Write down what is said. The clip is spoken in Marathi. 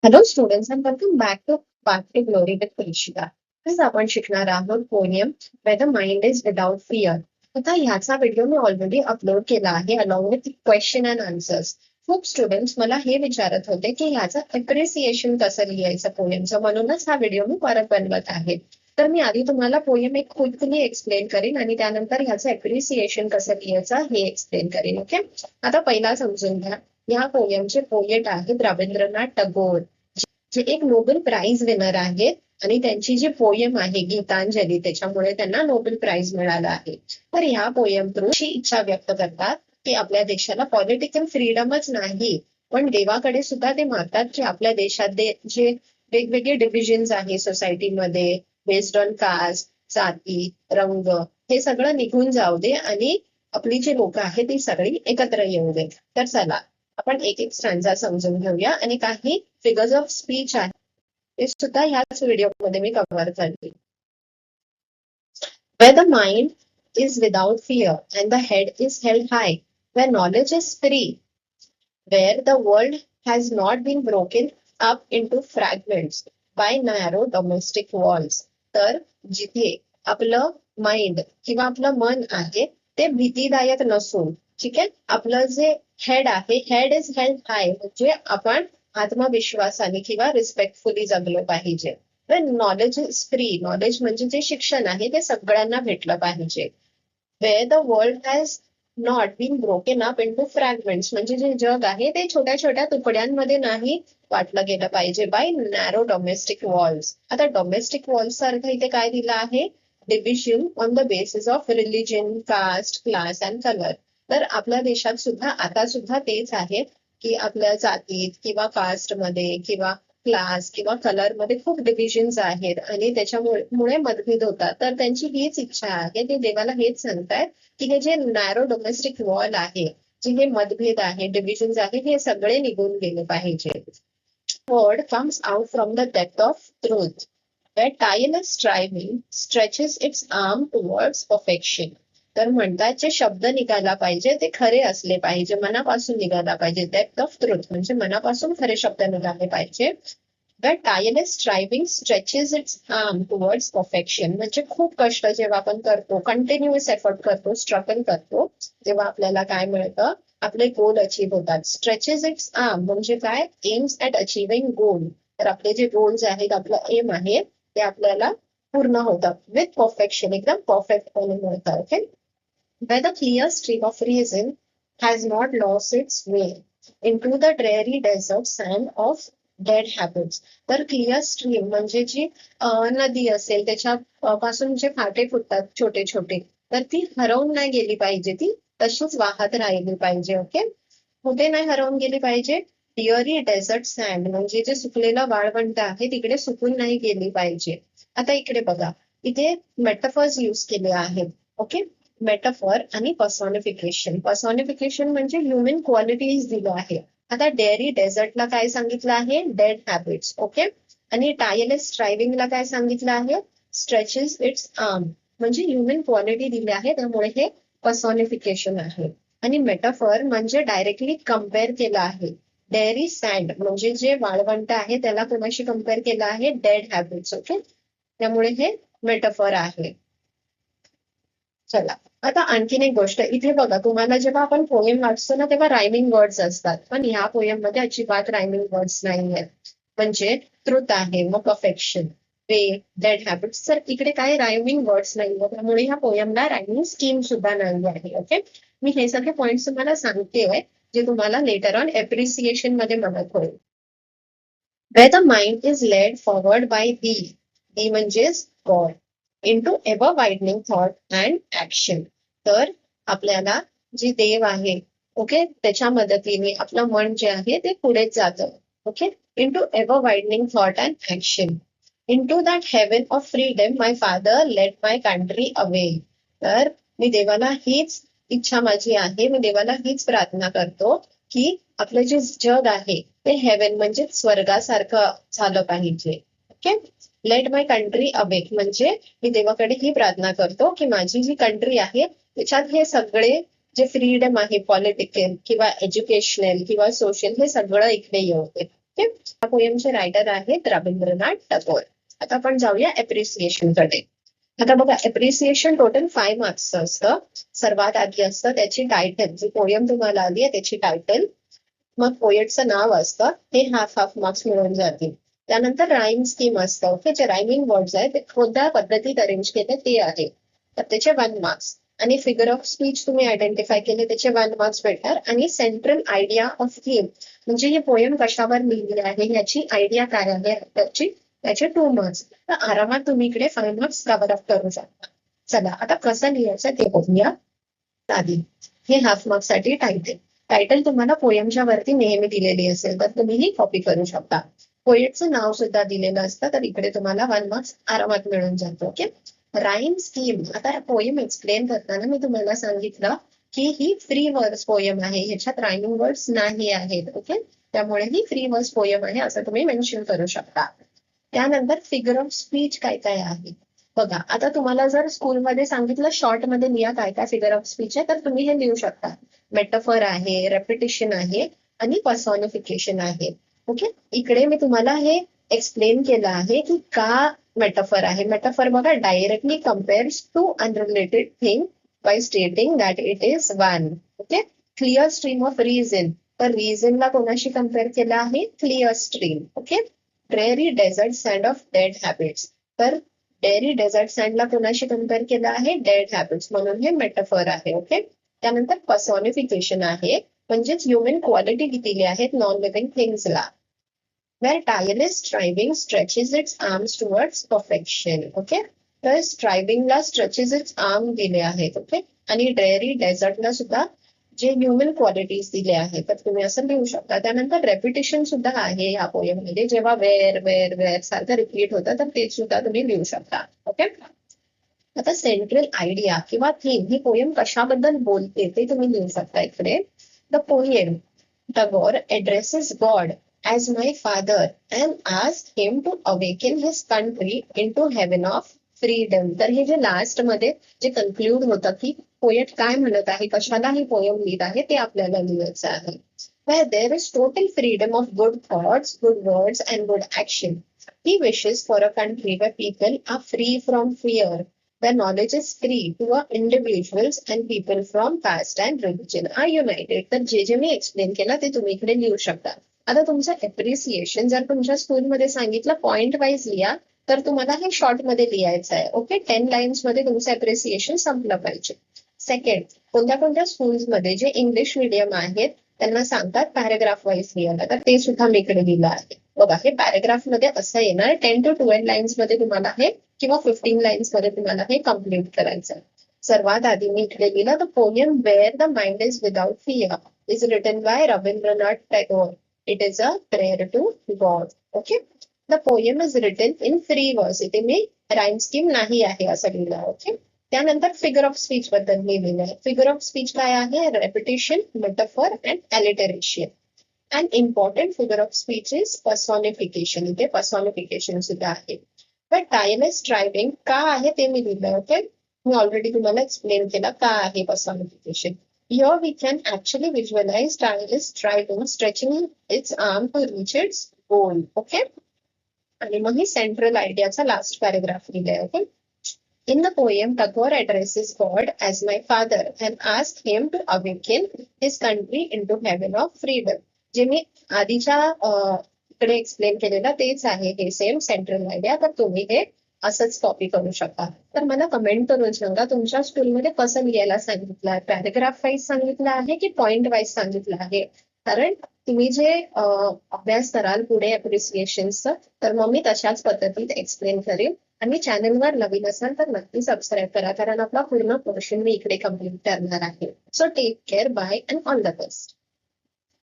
Hello students and welcome back to part two glory with Prishika. आज आपण शिकणार आहोत poem where the mind is without fear. आता ह्याचा व्हिडिओ मी ऑलरेडी अपलोड केला आहे along with question and answers. खूप स्टुडंट्स मला हे विचारत होते की ह्याचं अप्रिसिएशन कसं लिहायचं पोएमचं, म्हणूनच हा व्हिडिओ मी परत बनवत आहे. तर मी आधी तुम्हाला पोएम एक क्विकली एक्सप्लेन करीन आणि त्यानंतर ह्याचं अप्रिसिएशन कसं लिहायचं हे एक्सप्लेन करीन. ओके, आता पहिला समजून घ्या. या पोयमचे पोएट आहेत रवींद्रनाथ टागोर, जे एक नोबेल प्राइज विनर आहेत आणि त्यांची जी पोयम आहे गीतांजली त्याच्यामुळे त्यांना नोबेल प्राइज मिळाला आहे. तर ह्या पोयम थ्रू अशी इच्छा व्यक्त करतात की आपल्या देशाला पॉलिटिकल फ्रीडमच नाही पण देवाकडे सुद्धा ते मागतात की आपल्या देशात जे वेगवेगळे डिव्हिजन्स आहे सोसायटीमध्ये बेस्ड ऑन कास्ट, जाती, रंग, हे सगळं निघून जाऊ दे आणि आपली जी लोक आहेत ती सगळी एकत्र येऊ दे. तर चला आपण एक एक स्टँजा समजून घेऊया आणि काही फिगर्स ऑफ स्पीच आहे ते सुद्धा ह्याच व्हिडिओमध्ये मी कव्हर करते. Where the mind is without fear and the head is held high, where knowledge is free, where the world has not been broken up into fragments by narrow domestic walls. तर जिथे आपलं माइंड किंवा आपलं मन आहे ते भीतीदायक नसून, ठीक आहे, आपलं जे हेड आहे, हेड इज हेल्ड हाय, म्हणजे आपण आत्मविश्वासाने किंवा रिस्पेक्टफुली जगलं पाहिजे. नॉलेज इज फ्री, नॉलेज म्हणजे जे शिक्षण आहे ते सगळ्यांना भेटलं पाहिजे. Where the world has not been broken up into fragments, म्हणजे जे जग आहे ते छोट्या छोट्या तुकड्यांमध्ये नाही वाटलं गेलं पाहिजे बाय नॅरो डोमेस्टिक वॉल्स. आता डोमेस्टिक वॉल्सचा अर्थ इथे काय दिला आहे? Division on the basis of religion, caste, class and colour. तर आपल्या देशात सुद्धा आता सुद्धा तेच आहे की आपल्या जातीत किंवा कास्टमध्ये किंवा क्लास किंवा कलर मध्ये खूप डिव्हिजन्स आहेत आणि त्याच्यामुळे मतभेद होतात. तर त्यांची हीच इच्छा आहे, ते देवाला हेच सांगतायत की हे जे नॅरो डोमेस्टिक वॉल आहे, जे हे मतभेद आहे, डिव्हिजन्स आहे, हे सगळे निघून गेले पाहिजे. Word comes out from the depth of truth, where tireless striving stretches its arm towards perfection. तर म्हणतात जे शब्द निघायला पाहिजे ते खरे असले पाहिजे, मनापासून निघायला पाहिजे. डेप्थ ऑफ ट्रूथ म्हणजे मनापासून खरे शब्द निघाले पाहिजे. Where tireless striving stretches its arm towards perfection, म्हणजे खूप कष्ट जेव्हा आपण करतो, कंटिन्युअस एफर्ट करतो, स्ट्रगल करतो, तेव्हा आपल्याला काय मिळतं? आपले गोल अचीव्ह होतात. स्ट्रेचेस इट्स आर्म म्हणजे काय? एम्स ऍट अचीविंग गोल. तर आपले जे गोल्स आहेत, आपलं एम आहे, ते आपल्याला पूर्ण होतं विथ परफेक्शन, एकदम परफेक्टपणे मिळतं. Okay, where the clear stream of reason has not lost its way into the dreary desert sand of dead habits. तर क्लिअर स्ट्रीम म्हणजे जी नदी असेल त्याच्या पासून जे फाटे फुटतात छोटे छोटे, तर ती हरवून नाही गेली पाहिजे, ती तशीच वाहत राहिली पाहिजे. ओके, कुठे नाही हरवून गेली पाहिजे? डिअरी डेझर्ट सँड म्हणजे जे सुकलेला वाळवंट आहे तिकडे सुकून नाही गेली पाहिजे. आता इकडे बघा, इथे मेटाफर्स यूज केले आहेत. ओके, मेटाफॉर आणि पर्सॉनिफिकेशन. पर्सॉनिफिकेशन म्हणजे ह्युमन क्वालिटीज दिलं आहे. आता डेअरी डेझर्टला काय सांगितलं आहे? Dead habits. ओके, आणि टायरलेस स्ट्रायव्हिंगला काय सांगितलं आहे? स्ट्रेचेस इट्स आर्म म्हणजे ह्युमन क्वालिटी दिली आहे, त्यामुळे हे पर्सॉनिफिकेशन आहे. आणि मेटाफॉर म्हणजे डायरेक्टली कम्पेअर केलं आहे. डेअरी सँड म्हणजे जे वाळवंट आहे त्याला कोणाशी कम्पेअर केलं आहे? Dead habits. ओके, त्यामुळे हे मेटाफॉर आहे. चला आता आणखीन एक गोष्ट इथे बघा, तुम्हाला जेव्हा आपण पोएम वाचतो ना तेव्हा रायमिंग वर्ड्स असतात, पण ह्या पोएम मध्ये अजिबात रायमिंग वर्ड्स नाही आहेत. म्हणजे ट्रुथ आहे, मग परफेक्शन, वे, डेड हॅबिट्स, तर इकडे काही रायमिंग वर्ड्स नाही आहेत, त्यामुळे ह्या पोएमला रायमिंग स्कीम सुद्धा नाही आहे. ओके, मी हे सगळे पॉइंट्स तुम्हाला सांगतेय जे तुम्हाला लेटर ऑन एप्रिसिएशन मध्ये मदत होईल. Where the mind is led forward by thee, thee म्हणजेच God, into ever widening thought and action. तर आपल्याला जी देव आहे, ओके, त्याच्या मदतीने आपलं मन जे आहे ते पुढे जातं. Okay, into ever widening thought and action. Into that heaven of freedom my father led my country away. तर मी देवाला हीच इच्छा माझी आहे, मी देवाला हीच प्रार्थना करतो की आपलं जे जग आहे ते हेवन म्हणजे स्वर्गासारखं झालं पाहिजे. Okay, let my country awake म्हणजे मी देवाकडे ही प्रार्थना करतो की माझी जी कंट्री आहे त्याच्यात हे सगळे जे फ्रीडम आहे, पॉलिटिकल किंवा एज्युकेशनल किंवा सोशल, हे सगळं इकडे येऊ दे. या पोयमचे रायटर आहेत रवींद्रनाथ टागोर. आता आपण जाऊया एप्रिसिएशन कडे. आता बघा, एप्रिसिएशन टोटल 5 मार्क्सचं असतं. सर्वात आधी असतं त्याची टायटल, जी पोयम तुम्हाला आली आहे त्याची टायटल, मग पोएटचं नाव असतं, हे हाफ मार्क्स मिळून जातील. त्यानंतर राईम स्कीम असतं, ओके, जे रायमिंग वर्ड्स आहेत ते कोणत्या पद्धतीत अरेंज केले ते आहे, तर त्याचे 1 मार्क्स. आणि फिगर ऑफ स्पीच तुम्ही आयडेंटिफाय केले त्याचे 1 मार्क्स भेटणार. आणि सेंट्रल आयडिया ऑफ थीम, म्हणजे ही पोयम कशावर लिहिली आहे याची आयडिया काय आहे त्याचे 2 मार्क्स. तर आरामात तुम्ही इकडे 5 मार्क्स कव्हर अप करू शकता. चला आता कसं लिहायचं ते बघूया. आधी हे हाफ मार्क्स साठी टायटल तुम्हाला पोयमच्या वरती नेहमी दिलेली असेल तर तुम्ही ही कॉपी करू शकता. पोएटचं नाव सुद्धा दिलेलं असतं, तर इकडे तुम्हाला 1 मार्क्स आरामात मिळून जातो. ओके. राईम स्कीम, आता पोयम एक्सप्लेन करताना मी तुम्हाला सांगितलं की ही फ्री वर्स पोयम आहे, ह्याच्यात रायमिंग वर्ड्स नाही आहेत. ओके, त्यामुळे ही फ्री वर्स पोयम आहे असं तुम्ही मेन्शन करू शकता. त्यानंतर फिगर ऑफ स्पीच काय काय आहे बघा. आता तुम्हाला जर स्कूलमध्ये सांगितलं शॉर्ट मध्ये लिहा काय काय फिगर ऑफ स्पीच आहे, तर तुम्ही हे लिहू शकता. मेटाफर आहे, रेपिटेशन आहे आणि पर्सॉनिफिकेशन आहे. ओके, इकडे मी तुम्हाला हे एक्सप्लेन केलं आहे की का मेटाफर आहे. मेटाफर बघा, directly compares to unrelated thing by stating that it is one. Okay, clear stream of reason, तर रिझनला कोणाशी कम्पेअर केलं आहे, clear stream. Okay, dreary desert sand of dead habits, तर डेरी डेझर्ट सँडला कोणाशी कम्पेअर केलं आहे, डेड हॅबिट्स, म्हणून हे मेटाफर आहे. ओके, त्यानंतर पर्सॉनिफिकेशन आहे, म्हणजेच ह्युमन क्वालिटी दिलेली आहेत नॉन लिव्हिंग थिंग्सला. Where tireless striving stretches its arms towards perfection. Okay, तर स्ट्रायव्हिंगला स्ट्रेचेस इट्स आर्म दिले आहेत. ओके, आणि ड्रेरी डेझर्टला सुद्धा जे ह्युमन क्वालिटीज दिले आहेत, तर तुम्ही असं लिहू शकता. त्यानंतर रेपिटेशन सुद्धा आहे या पोयम मध्ये, जेव्हा वेअर वेअर वेअर सारखं रिपीट होतं तर ते सुद्धा तुम्ही लिहू शकता. ओके, आता सेंट्रल आयडिया किंवा थीम, ही पोयम कशाबद्दल बोलते ते तुम्ही लिहू शकता इकडे. The poem Tagore addresses God as my father and asks him to awaken his country into heaven of freedom. तर हे जे लास्ट मध्ये जे कन्क्लूड होतं की पोएट काय म्हणत आहे, कशाला ही पोयम लिहित आहे, ते आपल्याला लिहायचं आहे. Where there is total freedom of good thoughts, good words and good action. He wishes for a country where people are free from fear, where knowledge is free to individuals and people from caste and religion are united. तर जे मी एक्सप्लेन केलं ते तुम्ही इकडे लिहू शकता. आता तुमचं एप्रिसिएशन जर तुमच्या स्कूलमध्ये सांगितलं पॉइंट वाईज लिहा, तर तुम्हाला हे शॉर्ट मध्ये लिहायचं आहे. ओके, 10 लाईन्स मध्ये तुमचं एप्रिसिएशन संपलं पाहिजे. सेकंड, कोणत्या स्कूल्समध्ये जे इंग्लिश मीडियम आहेत त्यांना सांगतात पॅराग्राफ वाईज लिहायला, तर ते सुद्धा मी इकडे लिहिलं आहे. बघा, हे पॅराग्राफ मध्ये असं येणार, 10 to 12 लाईन्स मध्ये तुम्हाला हे किंवा 15 लाईन्स मध्ये तुम्हाला हे कम्प्लीट करायचं. सर्वात आधी मी इकडे लिहिलं, the poem where the mind is without fear is written by Rabindranath Tagore. It is a prayer to God. Okay, the poem is written in free verse, इथे मी राईम स्कीम नाही आहे असं लिहिलं. ओके, त्यानंतर फिगर ऑफ स्पीच बद्दल मी लिहिलंय. फिगर ऑफ स्पीच काय आहे, repetition, metaphor and alliteration. And important figure of speech is पर्सॉनिफिकेशन, इथे पर्सॉनिफिकेशन सुद्धा आहे. पण टायरलेस स्ट्रायव्हिंग का आहे ते मी लिहिलंय. ओके, मी ऑलरेडी तुम्हाला एक्सप्लेन केलं का आहे पर्सॉनिफिकेशन. Here we can actually visualize tireless striving stretching its arm to reach its goal. Okay, आणि मग ही सेंट्रल आयडियाचा लास्ट पॅराग्राफ लिहिलाय. Okay, in the poem Tagore addresses God as my father and asks him to awaken his country into heaven of freedom. जे मी आधीच्या इकडे एक्सप्लेन केलेलं तेच आहे हे सेम सेंट्रल आयडिया, तर तुम्ही हे असंच कॉपी करू शकता. तर मला कमेंट करून सांगा तुमच्या स्कूलमध्ये कसं लिहायला सांगितलं आहे, पॅराग्राफ वाईज सांगितलं आहे की पॉइंट वाईज सांगितलं आहे. कारण तुम्ही जे अभ्यास कराल पुढे अप्रिसिएशनचं, तर मग मी तशाच पद्धतीत एक्सप्लेन करेन. आणि चॅनलवर नवीन असाल तर नक्की सबस्क्राईब करा, कारण आपला पूर्ण पोर्शन मी इकडे कम्प्लीट करणार आहे. So take care, bye and all the best.